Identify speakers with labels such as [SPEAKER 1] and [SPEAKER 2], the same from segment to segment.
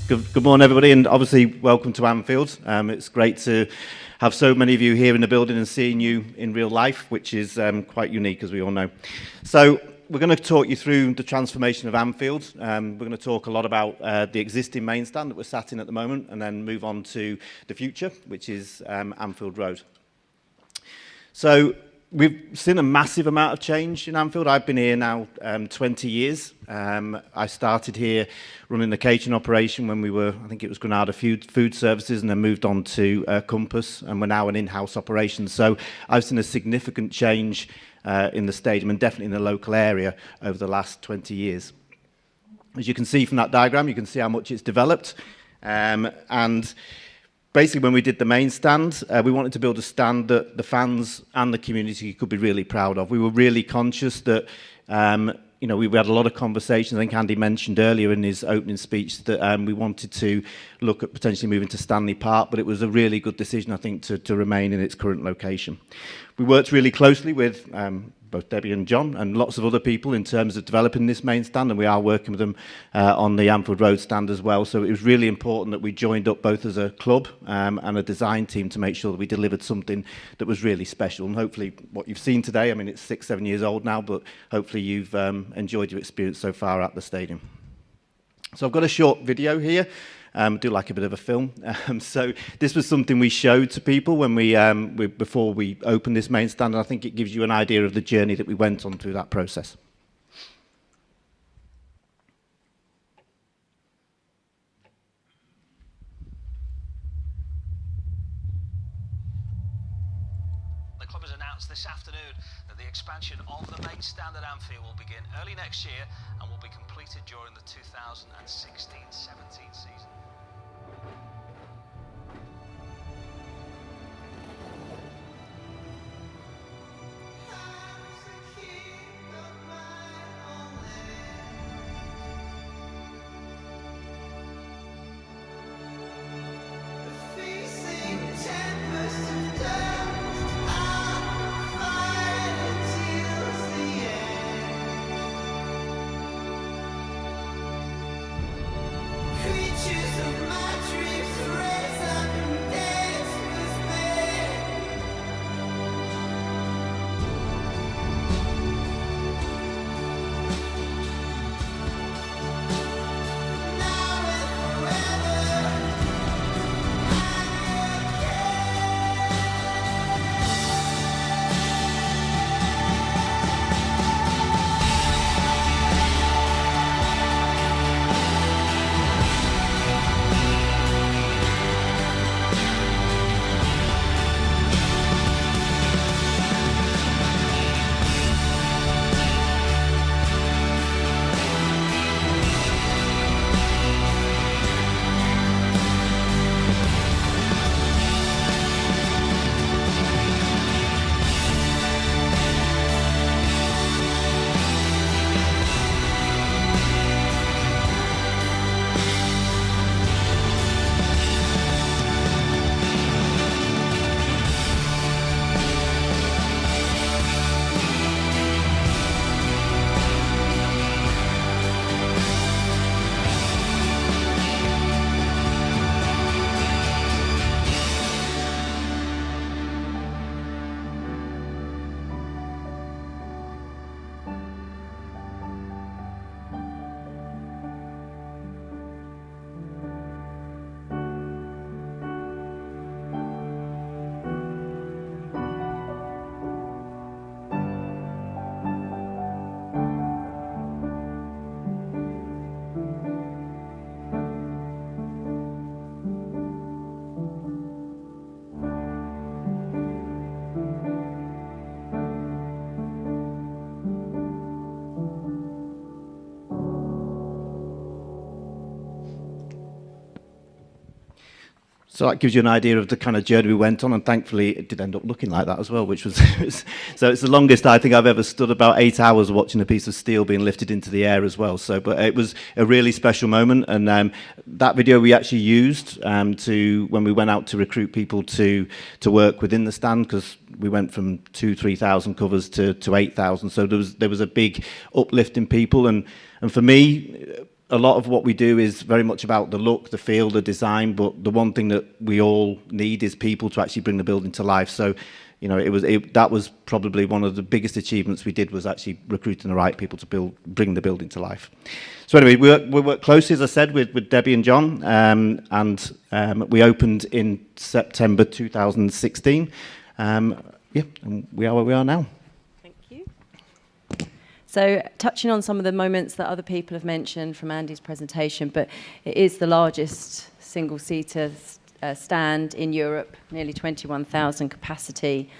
[SPEAKER 1] Good morning, everybody, and obviously welcome to Anfield. It's great to have so many of you here in the building and seeing you in real life, which is quite unique, as we all know. So we're going to talk you through the transformation of Anfield. We're going to talk a lot about the existing main stand that we're sat in at the moment, and then move on to the future, which is Anfield Road. So we've seen a massive amount of change in Anfield. I've been here now 20 years. I started here running the catering operation when we were, I think it was Granada Food Services, and then moved on to Compass, and we're now an in-house operation. So I've seen a significant change in the stadium and definitely in the local area over the last 20 years. As you can see from that diagram, you can see how much it's developed. And basically, when we did the main stand, we wanted to build a stand that the fans and the community could be really proud of. We were really conscious that, we had a lot of conversations. I think Andy mentioned earlier in his opening speech that we wanted to look at potentially moving to Stanley Park, but it was a really good decision, I think, to remain in its current location. We worked really closely with both Debbie and John and lots of other people in terms of developing this main stand, and we are working with them on the Anfield Road Stand as well. So it was really important that we joined up both as a club and a design team to make sure that we delivered something that was really special. And hopefully what you've seen today, I mean, it's 6-7 years old now, but hopefully you've enjoyed your experience so far at the stadium. So I've got a short video here. Do like a bit of a film. So this was something we showed to people when before we opened this main stand, and I think it gives you an idea of the journey that we went on through that process.
[SPEAKER 2] The club has announced this afternoon that the expansion of the main stand at Anfield will begin early next year and will be completed during the 2016-17 season.
[SPEAKER 1] So that gives you an idea of the kind of journey we went on, and thankfully it did end up looking like that as well, which was so it's the longest I think I've ever stood, about 8 hours watching a piece of steel being lifted into the air as well. So, but it was a really special moment, and that video we actually used when we went out to recruit people to work within the stand, because we went from 2,000-3,000 covers to 8,000. So there was a big uplift in people, and for me, a lot of what we do is very much about the look, the feel, the design, but the one thing that we all need is people to actually bring the building to life. So, you know, that was probably one of the biggest achievements we did, was actually recruiting the right people to bring the building to life. So anyway, we work closely, as I said, with Debbie and John, and we opened in September 2016. And we are where we are now.
[SPEAKER 3] Thank you. So touching on some of the moments that other people have mentioned from Andy's presentation, but it is the largest single-seater stand in Europe, nearly 21,000 capacity.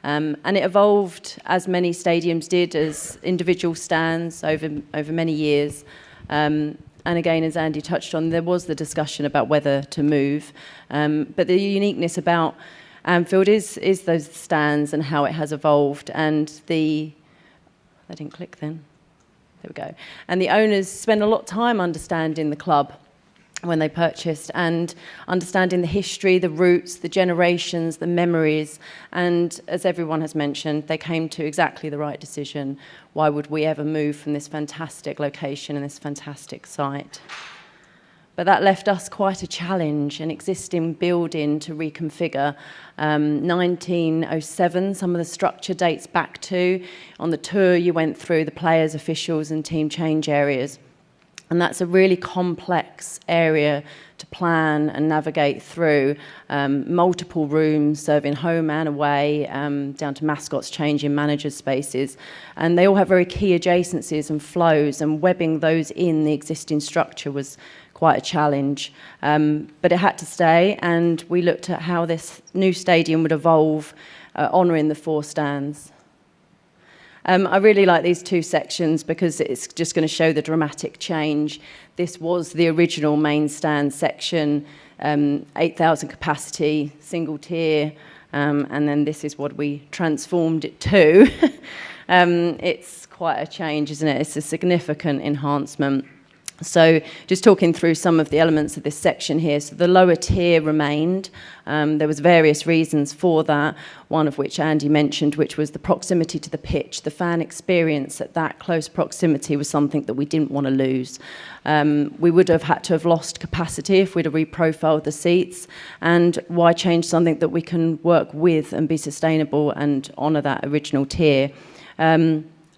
[SPEAKER 3] And it evolved, as many stadiums did, as individual stands over many years. And again, as Andy touched on, there was the discussion about whether to move. But the uniqueness about Anfield is those stands and how it has evolved. And I didn't click then. There we go. And the owners spend a lot of time understanding the club when they purchased, and understanding the history, the roots, the generations, the memories. And as everyone has mentioned, they came to exactly the right decision. Why would we ever move from this fantastic location and this fantastic site? But that left us quite a challenge, an existing building to reconfigure. 1907, some of the structure dates back to. On the tour, you went through the players, officials, and team change areas. And that's a really complex area to plan and navigate through. Multiple rooms serving home and away, down to mascots changing, managers' spaces. And they all have very key adjacencies and flows, and webbing those in the existing structure was quite a challenge. But it had to stay, and we looked at how this new stadium would evolve, honouring the 4 stands. I really like these 2 sections because it's just going to show the dramatic change. This was the original main stand section, 8,000 capacity, single tier, and then this is what we transformed it to. It's quite a change, isn't it? It's a significant enhancement. So just talking through some of the elements of this section here. So the lower tier remained. There was various reasons for that, one of which Andy mentioned, which was the proximity to the pitch. The fan experience at that close proximity was something that we didn't want to lose. We would have had to have lost capacity if we'd have reprofiled the seats. And why change something that we can work with and be sustainable and honour that original tier?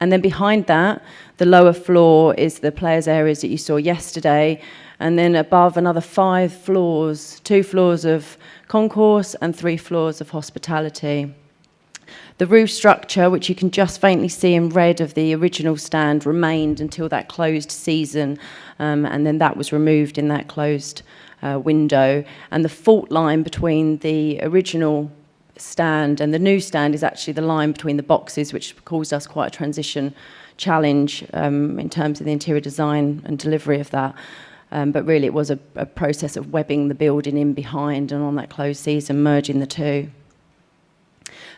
[SPEAKER 3] And then behind that, the lower floor is the players' areas that you saw yesterday. And then above, another 5 floors, 2 floors of concourse and 3 floors of hospitality. The roof structure, which you can just faintly see in red of the original stand, remained until that closed season. And then that was removed in that closed window. And the fault line between the original stand and the new stand is actually the line between the boxes, which caused us quite a transition challenge in terms of the interior design and delivery of that. But really it was a process of webbing the building in behind and on that closed season, merging the 2.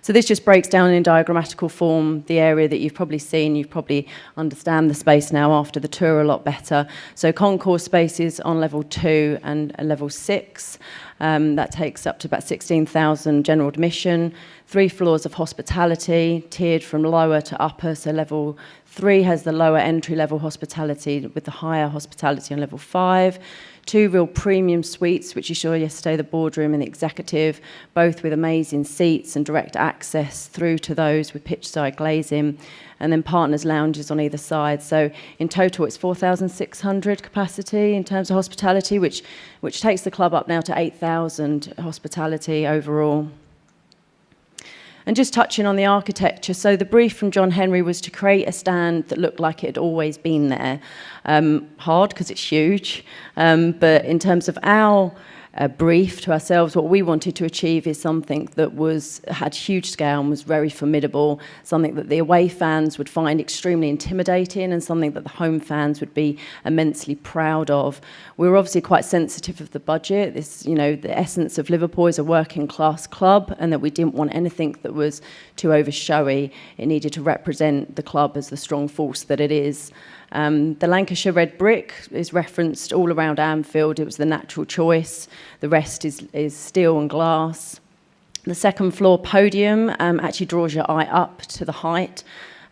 [SPEAKER 3] So this just breaks down in diagrammatical form the area that you've probably seen. You probably understand the space now after the tour a lot better. So concourse spaces on level 2 and level 6. That takes up to about 16,000 general admission. 3 floors of hospitality, tiered from lower to upper. So level 3 has the lower entry-level hospitality with the higher hospitality on level 5. 2 real premium suites, which you saw yesterday, the boardroom and the executive, both with amazing seats and direct access through to those with pitch-side glazing, and then partners' lounges on either side. So in total, it's 4,600 capacity in terms of hospitality, which takes the club up now to 8,000 hospitality overall. And just touching on the architecture, so the brief from John Henry was to create a stand that looked like it had always been there. Hard because it's huge, but in terms of our brief to ourselves, what we wanted to achieve is something that had huge scale and was very formidable, something that the away fans would find extremely intimidating and something that the home fans would be immensely proud of. We were obviously quite sensitive of the budget. This, the essence of Liverpool is a working class club, and that we didn't want anything that was too over showy. It needed to represent the club as the strong force that it is. The Lancashire red brick is referenced all around Anfield. It was the natural choice. The rest is steel and glass. The second floor podium actually draws your eye up to the height,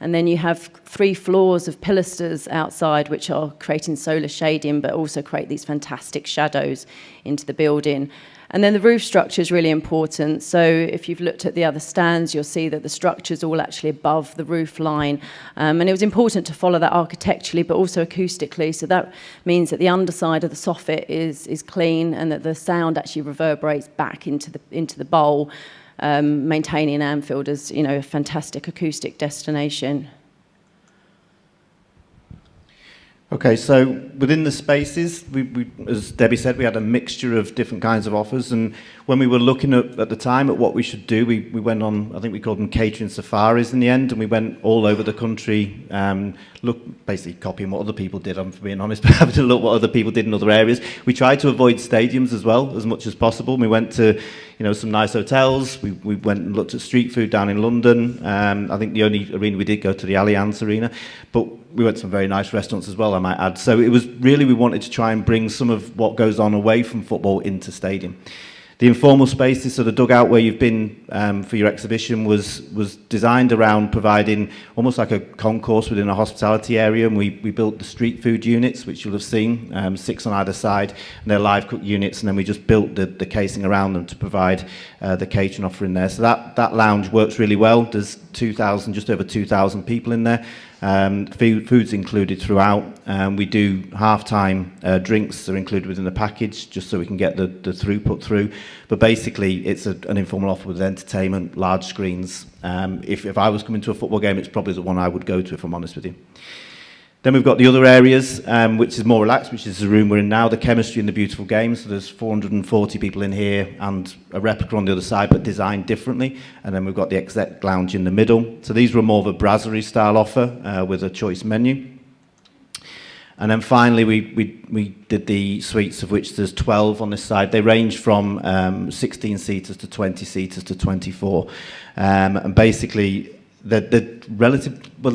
[SPEAKER 3] And then you have 3 floors of pilasters outside, which are creating solar shading, but also create these fantastic shadows into the building. And then the roof structure is really important. So if you've looked at the other stands, you'll see that the structure's all actually above the roof line. And it was important to follow that architecturally, but also acoustically. So that means that the underside of the soffit is clean and that the sound actually reverberates back into the bowl, maintaining Anfield as, you know, a fantastic acoustic destination.
[SPEAKER 1] Okay, so within the spaces, we, as Debbie said, we had a mixture of different kinds of offers, and when we were looking at the time at what we should do, we went on, I think we called them catering safaris in the end, and we went all over the country, basically copying what other people did, I'm being honest, but having to look what other people did in other areas. We tried to avoid stadiums as well, as much as possible. We went to, you know, some nice hotels. We went and looked at street food down in London. I think the only arena we did go to the Allianz Arena, but we went to some very nice restaurants as well, I might add. So it was really, we wanted to try and bring some of what goes on away from football into stadium. The informal spaces, so the dugout where you've been for your exhibition was designed around providing almost like a concourse within a hospitality area, and we built the street food units, which you'll have seen, 6 on either side, and they're live cook units, and then we just built the casing around them to provide the catering offer in there. So that lounge works really well. There's just over 2,000 people in there. Food's included throughout. We do half-time drinks are included within the package, just so we can get the throughput through. But basically, it's an informal offer with entertainment, large screens. If I was coming to a football game, it's probably the one I would go to, if I'm honest with you. Then we've got the other areas, which is more relaxed, which is the room we're in now, the chemistry and the beautiful game. So there's 440 people in here and a replica on the other side, but designed differently. And then we've got the exec lounge in the middle. So these were more of a brasserie style offer with a choice menu. And then finally, we did the suites, of which there's 12 on this side. They range from 16-seaters to 20-seaters to 24. And basically, they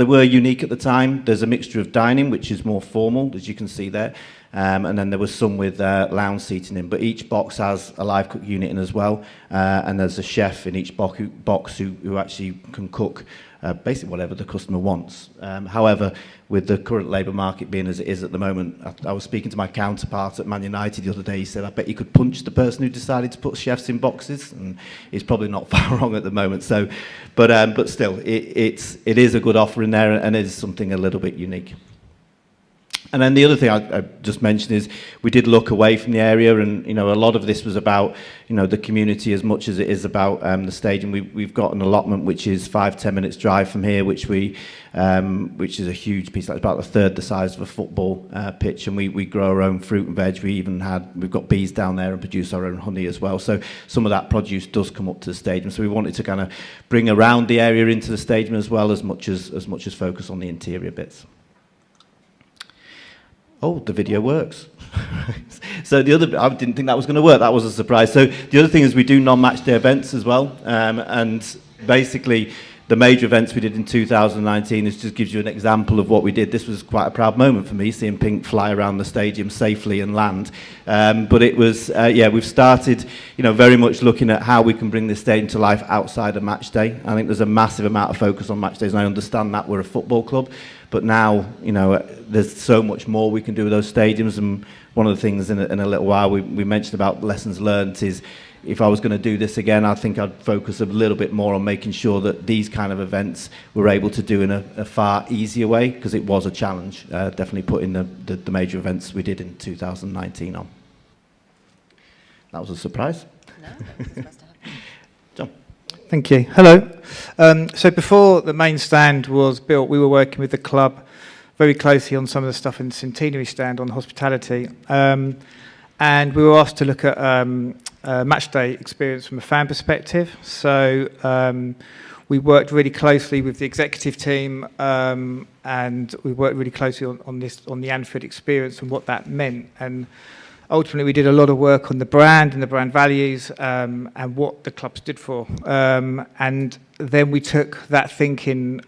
[SPEAKER 1] were unique at the time. There's a mixture of dining, which is more formal, as you can see there, and then there was some with lounge seating in. But each box has a live cook unit in as well, and there's a chef in each box who actually can cook basically whatever the customer wants. However, with the current labour market being as it is at the moment, I was speaking to my counterpart at Man United the other day. He said, I bet you could punch the person who decided to put chefs in boxes, and he's probably not far wrong at the moment. So, but still, it is a good offer in there, and it is something a little bit unique. And then the other thing I just mentioned is we did look away from the area, and a lot of this was about the community as much as it is about the stadium. We've got an allotment which is 5-10 minutes drive from here, which is a huge piece. That's about a third the size of a football pitch, and we grow our own fruit and veg. We've got bees down there and produce our own honey as well. So some of that produce does come up to the stadium. So we wanted to kind of bring around the area into the stadium as well, as much as focus on the interior bits. Oh, the video works. So I didn't think that was going to work. That was a surprise. So the other thing is we do non-match day events as well. And basically, the major events we did in 2019 just gives you an example of what we did. This was quite a proud moment for me, seeing Pink fly around the stadium safely and land. But it was, we've started, very much looking at how we can bring this stadium to life outside of match day. I think there's a massive amount of focus on match days, and I understand that we're a football club. But now, there's so much more we can do with those stadiums. And one of the things in a little while we mentioned about lessons learned is, if I was going to do this again, I think I'd focus a little bit more on making sure that these kind of events we're able to do in a far easier way, because it was a challenge, definitely putting the major events we did in 2019 on. That was a surprise.
[SPEAKER 3] No, that's supposed to happen.
[SPEAKER 1] John.
[SPEAKER 4] Thank you. Hello. So before the main stand was built, we were working with the club very closely on some of the stuff in the centenary stand on hospitality. And we were asked to look at match day experience from a fan perspective. So we worked really closely with the executive team, and we worked really closely on the Anfield experience and what that meant. And ultimately, we did a lot of work on the brand and the brand values, and what the club stood for. And then we took that thinking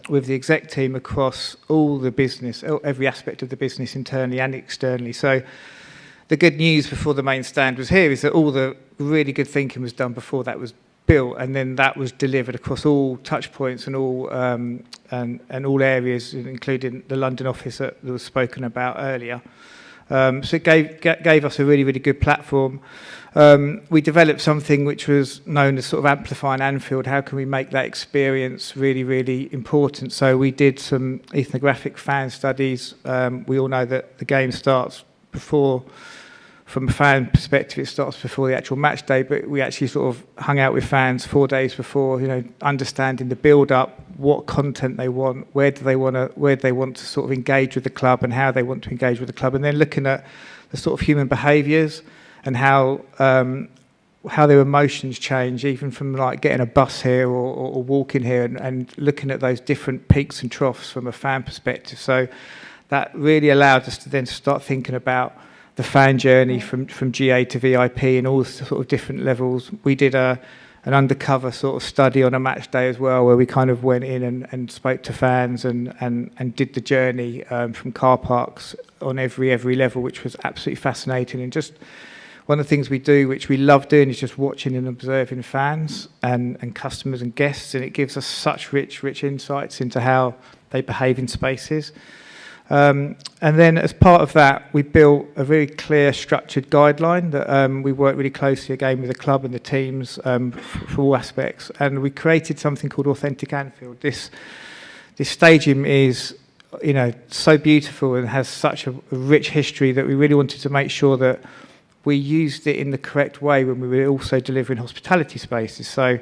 [SPEAKER 4] with the exec team across all the business, every aspect of the business, internally and externally. So the good news before the main stand was here is that all the really good thinking was done before that was built, and then that was delivered across all touch points and all areas, including the London office that was spoken about earlier. So it gave us a really, really good platform. We developed something which was known as sort of amplifying Anfield. How can we make that experience really, really important? So we did some ethnographic fan studies. We all know that the game starts before, from a fan perspective, it starts before the actual match day, but we actually sort of hung out with fans 4 days before, understanding the build-up, what content they want, where they want to sort of engage with the club and how they want to engage with the club, and then looking at the sort of human behaviours and how their emotions change, even from like getting a bus here or walking here, and looking at those different peaks and troughs from a fan perspective. So that really allowed us to then start thinking about the fan journey from GA to VIP and all the sort of different levels. We did an undercover sort of study on a match day as well, where we kind of went in and spoke to fans and did the journey from car parks on every level, which was absolutely fascinating. And just one of the things we do, which we love doing, is just watching and observing fans and customers and guests, and it gives us such rich insights into how they behave in spaces. And then as part of that, we built a very clear, structured guideline that we worked really closely again with the club and the teams for all aspects. And we created something called Authentic Anfield. This stadium is, so beautiful and has such a rich history that we really wanted to make sure that we used it in the correct way when we were also delivering hospitality spaces. So,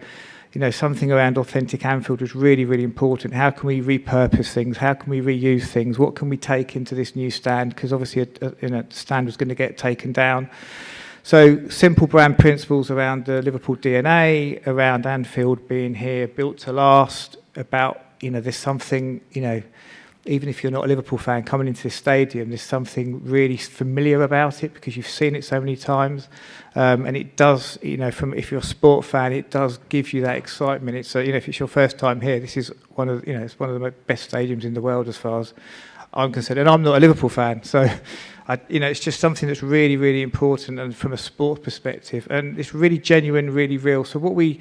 [SPEAKER 4] something around Authentic Anfield was really, really important. How can we repurpose things? How can we reuse things? What can we take into this new stand? Because obviously, the stand was going to get taken down. So simple brand principles around the Liverpool DNA, around Anfield being here, built to last, about, there's something, even if you're not a Liverpool fan coming into this stadium, there's something really familiar about it because you've seen it so many times. And it does, if you're a sport fan, it does give you that excitement. It's, if it's your first time here, this is one of, it's one of the best stadiums in the world as far as I'm concerned. And I'm not a Liverpool fan, so, it's just something that's really, really important, and from a sport perspective, and it's really genuine, really real. So what we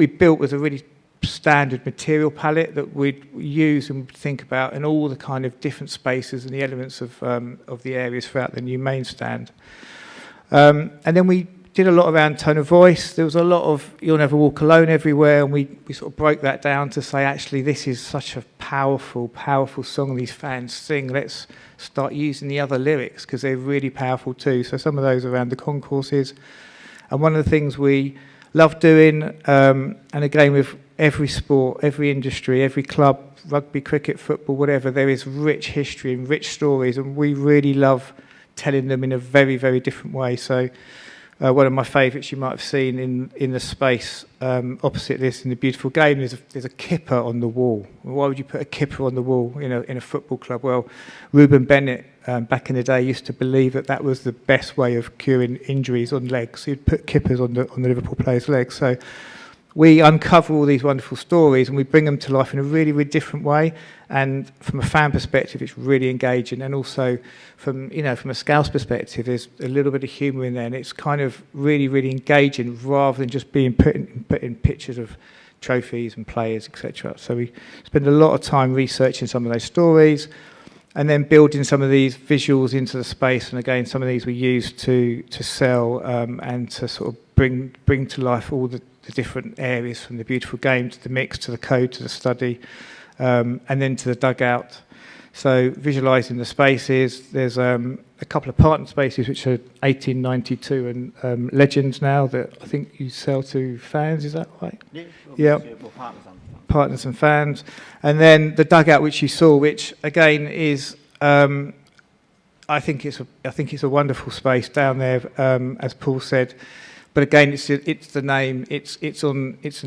[SPEAKER 4] built was a really standard material palette that we'd use and think about in all the kind of different spaces and the elements of the areas throughout the new main stand. And then we did a lot around tone of voice. There was a lot of "You'll Never Walk Alone" everywhere, and we sort of broke that down to say, actually, this is such a powerful, powerful song these fans sing. Let's start using the other lyrics because they're really powerful too. So some of those around the concourses. And one of the things we love doing, and again with every sport, every industry, every club, rugby, cricket, football, whatever, there is rich history and rich stories, and we really love telling them in a very, very different way. So one of my favourites you might have seen in the space opposite this in the beautiful game, there's a kipper on the wall. Why would you put a kipper on the wall in a football club? Well, Ruben Bennett back in the day used to believe that was the best way of curing injuries on legs. So you'd put kippers on the Liverpool players' legs. So we uncover all these wonderful stories and we bring them to life in a really, really different way. And from a fan perspective, it's really engaging. And also from a Scouse perspective, there's a little bit of humour in there, and it's kind of really, really engaging rather than just being put in pictures of trophies and players, etc. So we spend a lot of time researching some of those stories and then building some of these visuals into the space. And again, some of these we use to sell and to sort of bring to life all the different areas, from the beautiful game to the mix to the code to the study, and then to the dugout. So visualising the spaces, there's a couple of partner spaces which are 1892 and Legends now that I think you sell to fans, is that right? Yeah. Partners and fans. And then the dugout which you saw, which again is I think it's a wonderful space down there, as Paul said. But again, it's the name. It's a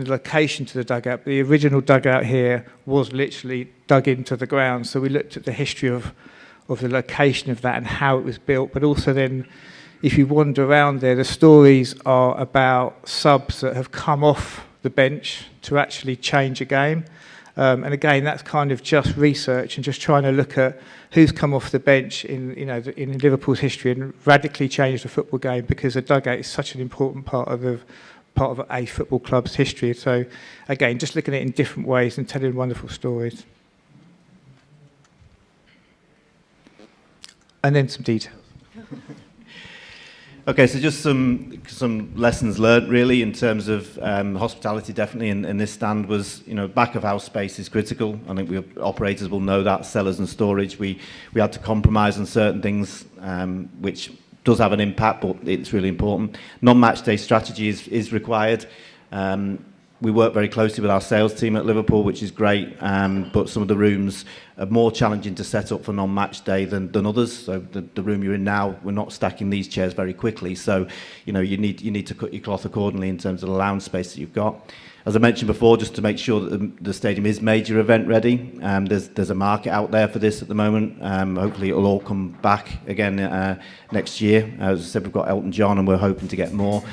[SPEAKER 4] location to the dugout. But the original dugout here was literally dug into the ground. So we looked at the history of the location of that and how it was built. But also then, if you wander around there, the stories are about subs that have come off the bench to actually change a game. And again, that's kind of just research and just trying to look at who's come off the bench in Liverpool's history and radically changed the football game, because the dugout is such an important part of part of a football club's history. So again, just looking at it in different ways and telling wonderful stories. And then some details.
[SPEAKER 1] Okay, so just some lessons learnt really in terms of hospitality. Definitely in this stand was, back of house space is critical. I think operators will know that. Cellars and storage, we had to compromise on certain things, which does have an impact, but it's really important. Non-match day strategy is required. We work very closely with our sales team at Liverpool, which is great, but some of the rooms are more challenging to set up for non-match day than others. So the room you're in now, we're not stacking these chairs very quickly. So, you need to cut your cloth accordingly in terms of the lounge space that you've got. As I mentioned before, just to make sure that the stadium is major event ready. There's a market out there for this at the moment. Hopefully it'll all come back again next year. As I said, we've got Elton John and we're hoping to get more.